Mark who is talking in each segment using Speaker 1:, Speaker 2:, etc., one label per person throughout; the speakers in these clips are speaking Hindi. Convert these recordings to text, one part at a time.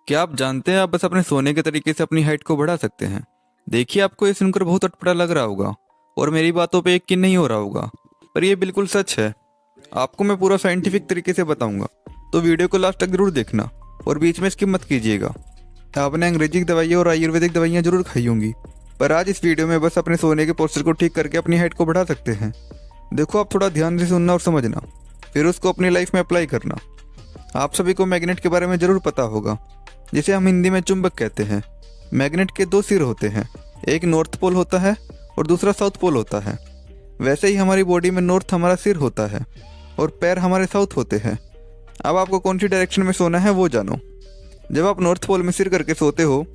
Speaker 1: क्या आप जानते हैं आप बस अपने सोने के तरीके से अपनी हाइट को बढ़ा सकते हैं। देखिए, आपको ये सुनकर बहुत अटपटा लग रहा होगा और मेरी बातों पे यकीन नहीं हो रहा होगा, पर ये बिल्कुल सच है। आपको मैं पूरा साइंटिफिक तरीके से बताऊंगा, तो वीडियो को लास्ट तक जरूर देखना और बीच में स्किप मत कीजिएगा। आपने अंग्रेजी की दवाइयाँ और आयुर्वेदिक दवाइयाँ जरूर खाई होंगी, पर आज इस वीडियो में बस अपने सोने के पोस्चर को ठीक करके अपनी हाइट को बढ़ा सकते हैं। देखो, आप थोड़ा ध्यान से सुनना और समझना, फिर उसको अपनी लाइफ में अप्लाई करना। आप सभी को मैग्नेट के बारे में जरूर पता होगा, जिसे हम हिंदी में चुंबक कहते हैं। मैग्नेट के दो सिर होते हैं, एक नॉर्थ पोल होता है और दूसरा साउथ पोल होता है। वैसे ही हमारी बॉडी में नॉर्थ हमारा सिर होता है और पैर हमारे साउथ होते हैं। अब आपको कौन सी डायरेक्शन में सोना है वो जानो। जब आप नॉर्थ पोल में सिर करके सोते हो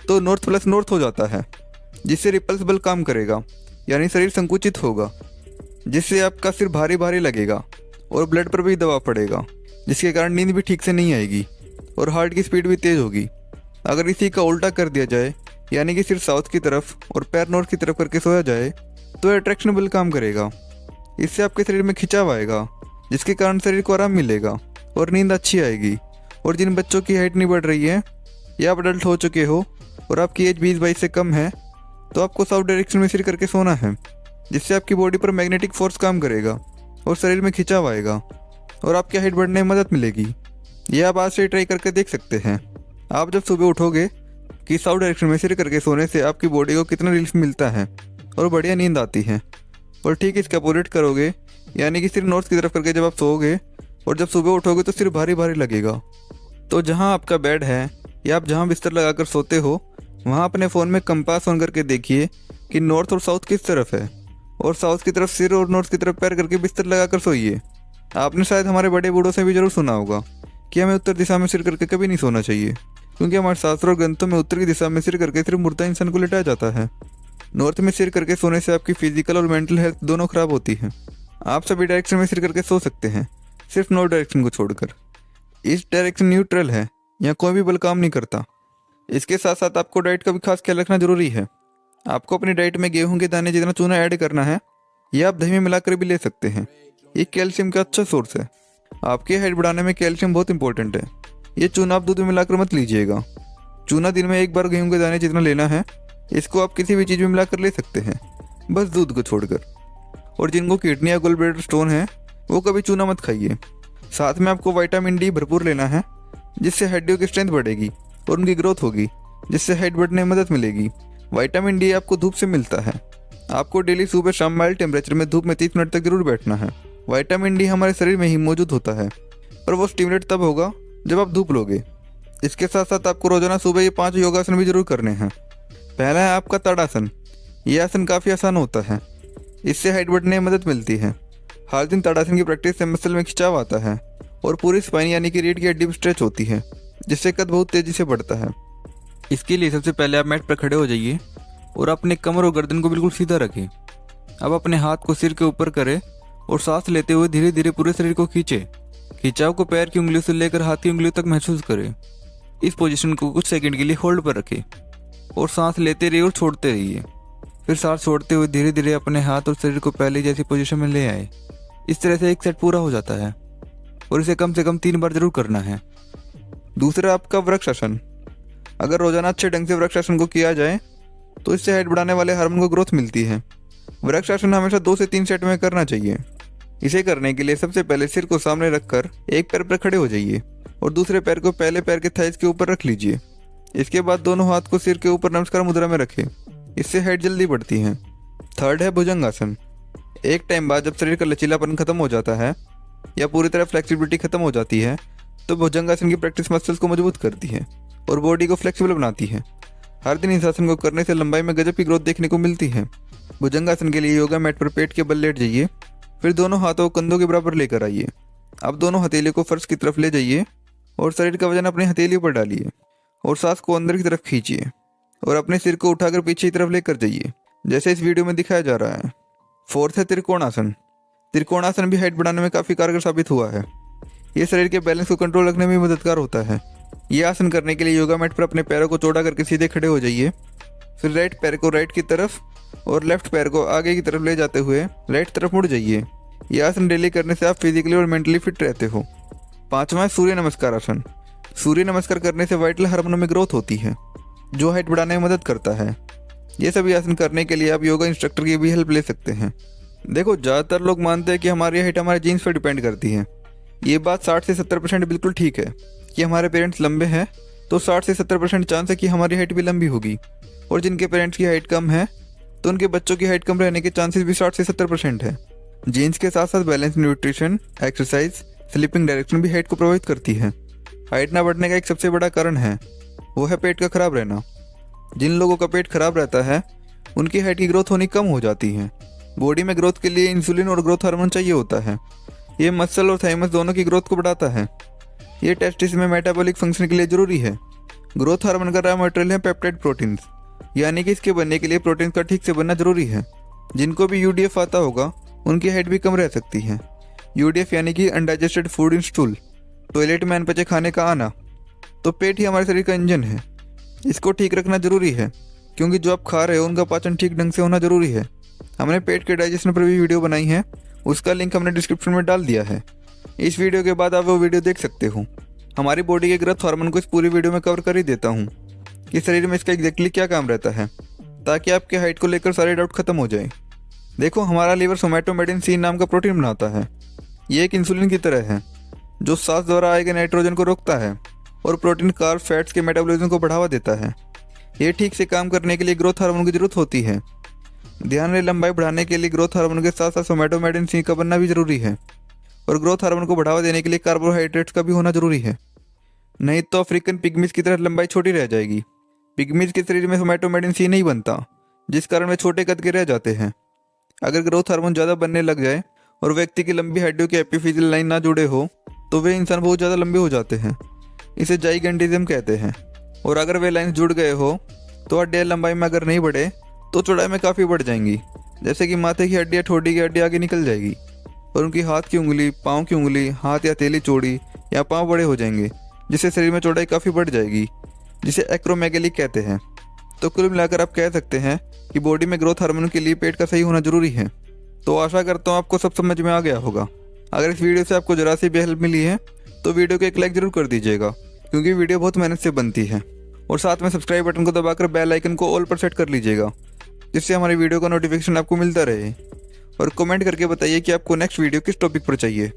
Speaker 1: तो नॉर्थ प्लस नॉर्थ हो जाता है, जिससे रिपल्स बल काम करेगा, यानी शरीर संकुचित होगा, जिससे आपका सिर भारी भारी लगेगा और ब्लड पर भी दबाव पड़ेगा, जिसके कारण नींद भी ठीक से नहीं आएगी और हार्ट की स्पीड भी तेज होगी। अगर इसी का उल्टा कर दिया जाए, यानी कि सिर साउथ की तरफ और पैर नॉर्थ की तरफ करके सोया जाए, तो अट्रैक्शन बल काम करेगा। इससे आपके शरीर में खिंचाव आएगा, जिसके कारण शरीर को आराम मिलेगा और नींद अच्छी आएगी। और जिन बच्चों की हाइट नहीं बढ़ रही है या आप अडल्ट हो चुके हो और आपकी एज 20-22 से कम है, तो आपको साउथ डायरेक्शन में सिर करके सोना है, जिससे आपकी बॉडी पर मैग्नेटिक फोर्स काम करेगा और शरीर में खिंचाव आएगा और आपकी हाइट बढ़ने में मदद मिलेगी। यह आप आज से ट्राई करके देख सकते हैं। आप जब सुबह उठोगे कि साउथ डायरेक्शन में सिर करके सोने से आपकी बॉडी को कितना रिलीफ मिलता है और बढ़िया नींद आती है, और ठीक इसका अपोजिट करोगे, यानी कि सिर नॉर्थ की तरफ करके जब आप सोओगे और जब सुबह उठोगे तो सिर भारी भारी लगेगा। तो जहाँ आपका बेड है या आप जहाँ बिस्तर लगाकर सोते हो, वहाँ अपने फ़ोन में कंपास ऑन करके देखिए कि नॉर्थ और साउथ किस तरफ है, और साउथ की तरफ सिर और नॉर्थ की तरफ पैर करके बिस्तर लगाकर सोइए। आपने शायद हमारे बड़े बूढ़ों से भी जरूर सुना होगा कि हमें उत्तर दिशा में सिर करके कभी नहीं सोना चाहिए, क्योंकि हमारे शास्त्रों और ग्रंथों में उत्तर की दिशा में सिर करके सिर्फ मुर्दा इंसान को लिटाया जाता है। नॉर्थ में सिर करके सोने से आपकी फिजिकल और मेंटल हेल्थ दोनों खराब होती है। आप सभी डायरेक्शन में सिर करके सो सकते हैं, सिर्फ नॉर्थ डायरेक्शन को छोड़कर। इस डायरेक्शन न्यूट्रल है, यहाँ कोई भी बल काम नहीं करता। इसके साथ साथ आपको डाइट का भी खास ख्याल रखना जरूरी है। आपको अपनी डाइट में गेहूं के दाने जितना चूना ऐड करना है, या आप दही में मिलाकर भी ले सकते हैं। ये कैल्शियम का अच्छा सोर्स है। आपकी हाइट बढ़ाने में कैल्शियम बहुत इंपॉर्टेंट है। ये चूना आप दूध में मिलाकर मत लीजिएगा। चूना दिन में एक बार गेहूं के दाने जितना लेना है, इसको आप किसी भी चीज़ में मिलाकर ले सकते हैं, बस दूध को छोड़कर। और जिनको किडनी या गोल ब्लैडर स्टोन है, वो कभी चूना मत खाइए। साथ में आपको विटामिन डी भरपूर लेना है, जिससे हड्डियों की स्ट्रेंथ बढ़ेगी और उनकी ग्रोथ होगी, जिससे हाइट बढ़ने में मदद मिलेगी। विटामिन डी आपको धूप से मिलता है। आपको डेली सुबह शाम माइल्ड टेम्परेचर में धूप में 30 मिनट तक जरूर बैठना है। विटामिन डी हमारे शरीर में ही मौजूद होता है, पर वो स्टिमुलेट तब होगा जब आप धूप लोगे। इसके साथ साथ आपको रोजाना सुबह ये 5 योगासन भी जरूर करने हैं। पहला है आपका ताड़ासन। ये आसन काफ़ी आसान होता है, इससे हाइट बढ़ने में मदद मिलती है। हर दिन ताड़ासन की प्रैक्टिस से मसल में खिंचाव आता है और पूरी स्पाइन यानी कि रीढ़ की हड्डी स्ट्रेच होती है, जिससे कद बहुत तेजी से बढ़ता है। इसके लिए सबसे पहले आप मैट पर खड़े हो जाइए और अपने कमर और गर्दन को बिल्कुल सीधा रखें। अब अपने हाथ को सिर के ऊपर करें और सांस लेते हुए धीरे धीरे पूरे शरीर को खींचे। खिंचाव को पैर की उंगलियों से लेकर हाथ की उंगलियों तक महसूस करें। इस पोजीशन को कुछ सेकंड के लिए होल्ड पर रखें और सांस लेते रहिए और छोड़ते रहिए। फिर सांस छोड़ते हुए धीरे धीरे अपने हाथ और शरीर को पहले जैसी पोजीशन में ले आए। इस तरह से एक सेट पूरा हो जाता है और इसे कम से कम 3 बार जरूर करना है। दूसरा आपका वृक्षासन। अगर रोजाना अच्छे ढंग से वृक्षासन को किया जाए तो इससे हाइट बढ़ाने वाले हार्मोन को ग्रोथ मिलती है। वृक्षासन हमेशा 2 से 3 सेट में करना चाहिए। इसे करने के लिए सबसे पहले सिर को सामने रखकर एक पैर पर खड़े हो जाइए और दूसरे पैर को पहले पैर के थाइस के ऊपर रख लीजिए। इसके बाद दोनों हाथ को सिर के ऊपर नमस्कार मुद्रा में रखें। इससे हाइट जल्दी बढ़ती है। थर्ड है भुजंगासन। एक टाइम बाद जब शरीर का लचीलापन खत्म हो जाता है या पूरी तरह फ्लेक्सिबिलिटी खत्म हो जाती है, तो भुजंगासन की प्रैक्टिस मसल्स को मजबूत करती है और बॉडी को फ्लेक्सिबल बनाती है। हर दिन इस आसन को करने से लंबाई में गजब की ग्रोथ देखने को मिलती है। भुजंगासन के लिए योगा मैट पर पेट के बल लेट जाइए, फिर दोनों हाथों को कंधों के बराबर लेकर आइए। अब दोनों हथेली को फर्श की तरफ ले जाइए और शरीर का वजन अपनी हथेली पर डालिए और सांस को अंदर की तरफ खींचिए और अपने सिर को उठाकर पीछे की तरफ लेकर जाइए, जैसे इस वीडियो में दिखाया जा रहा है। फोर्थ है त्रिकोणासन। त्रिकोणासन भी हाइट बढ़ाने में काफ़ी कारगर साबित हुआ है। ये शरीर के बैलेंस को कंट्रोल रखने में मददगार होता है। ये आसन करने के लिए योगा मैट पर अपने पैरों को चौड़ा करके सीधे खड़े हो जाइए। फिर राइट पैर को राइट की तरफ और लेफ्ट पैर को आगे की तरफ ले जाते हुए राइट तरफ मुड़ जाइए। यह आसन डेली करने से आप फिजिकली और मेंटली फिट रहते हो। 5वां है सूर्य नमस्कार आसन। सूर्य नमस्कार करने से वाइटल हार्मोन में ग्रोथ होती है, जो हाइट बढ़ाने में मदद करता है। ये सभी आसन करने के लिए आप योगा इंस्ट्रक्टर की भी हेल्प ले सकते हैं। देखो, ज़्यादातर लोग मानते हैं कि हमारी हाइट हमारे जीन्स पर डिपेंड करती है। ये बात 60 से 70% बिल्कुल ठीक है कि हमारे पेरेंट्स लंबे हैं तो 60 से 70% चांस है कि हमारी हाइट भी लंबी होगी, और जिनके पेरेंट्स की हाइट कम है तो उनके बच्चों की हाइट कम रहने के चांसेस भी 60 से 70% है। जीन्स के साथ साथ balance nutrition, exercise, sleeping direction भी हाइट को प्रभावित करती है। हाइट ना बढ़ने का एक सबसे बड़ा कारण है वो है पेट का खराब रहना। जिन लोगों का पेट खराब रहता है उनकी हाइट की ग्रोथ होनी कम हो जाती है। बॉडी में ग्रोथ के लिए इंसुलिन और ग्रोथ हार्मोन चाहिए होता है। ये मसल और थाइमस दोनों की ग्रोथ को बढ़ाता है। ये टेस्टिस में मेटाबॉलिक फंक्शन के लिए जरूरी है। ग्रोथ हार्मोन का रॉ मटेरियल है पेप्टाइड प्रोटीन्स, यानी कि इसके बनने के लिए प्रोटीन का ठीक से बनना जरूरी है। जिनको भी यूडीएफ आता होगा उनकी हाइट भी कम रह सकती है। यूडीएफ यानी कि undigested food in stool, toilet में अनपचे खाने का आना। तो पेट ही हमारे शरीर का इंजन है, इसको ठीक रखना जरूरी है, क्योंकि जो आप खा रहे हो उनका पाचन ठीक ढंग से होना जरूरी है। हमने पेट के डाइजेशन पर भी वीडियो बनाई है, उसका लिंक हमने डिस्क्रिप्शन में डाल दिया है। इस वीडियो के बाद आप वो वीडियो देख सकते हो। हमारी बॉडी के ग्रोथ हार्मोन को इस पूरी वीडियो में कवर कर ही देता हूँ कि शरीर में इसका एग्जैक्टली क्या काम रहता है, ताकि आपके हाइट को लेकर सारे डाउट खत्म हो जाए। देखो, हमारा लीवर सोमैटोमेटिन C नाम का प्रोटीन बनाता है। ये एक इंसुलिन की तरह है जो सांस द्वारा आए गए नाइट्रोजन को रोकता है और प्रोटीन, कार्ब, फैट्स के मेटाबॉलिज्म को बढ़ावा देता है। ये ठीक से काम करने के लिए ग्रोथ हार्मोन की जरूरत होती है। ध्यान रहे, लंबाई बढ़ाने के लिए ग्रोथ हार्मोन के साथ साथ सोमैटोमेटिन C का बनना भी जरूरी है, और ग्रोथ हार्मोन को बढ़ावा देने के लिए कार्बोहाइड्रेट्स का भी होना जरूरी है। नहीं तो अफ्रीकन पिग्मीज की तरह लंबाई छोटी रह जाएगी। पिग्मीज के शरीर में सोमैटोमेटिन C नहीं बनता, जिस कारण वे छोटे कद के रह जाते हैं। अगर ग्रोथ हार्मोन ज़्यादा बनने लग जाए और व्यक्ति की लंबी हड्डियों की एपिफिजियल लाइन ना जुड़े हो तो वे इंसान बहुत ज़्यादा लंबे हो जाते हैं। इसे जाइगेंटिज्म कहते हैं। और अगर वे लाइन्स जुड़ गए हो तो हड्डियाँ लंबाई में अगर नहीं बढ़े तो चौड़ाई में काफ़ी बढ़ जाएंगी। जैसे कि माथे की हड्डियाँ ठोड़ी की हड्डी आगे निकल जाएगी और उनकी हाथ की उंगली, पाँव की उंगली, हाथ या हथेली चौड़ी या पाँव बड़े हो जाएंगे, जिससे शरीर में चौड़ाई काफ़ी बढ़ जाएगी, जिसे एक्रोमेगेली कहते हैं। तो कुल मिलाकर आप कह सकते हैं कि बॉडी में ग्रोथ हार्मोन के लिए पेट का सही होना जरूरी है। तो आशा करता हूँ आपको सब समझ में आ गया होगा। अगर इस वीडियो से आपको जरा सी भी हेल्प मिली है तो वीडियो को एक लाइक जरूर कर दीजिएगा, क्योंकि वीडियो बहुत मेहनत से बनती है। और साथ में सब्सक्राइब बटन को दबाकर बेल आइकन को ऑल पर सेट कर लीजिएगा, जिससे हमारी वीडियो का नोटिफिकेशन आपको मिलता रहे। और कमेंट करके बताइए कि आपको नेक्स्ट वीडियो किस टॉपिक पर चाहिए।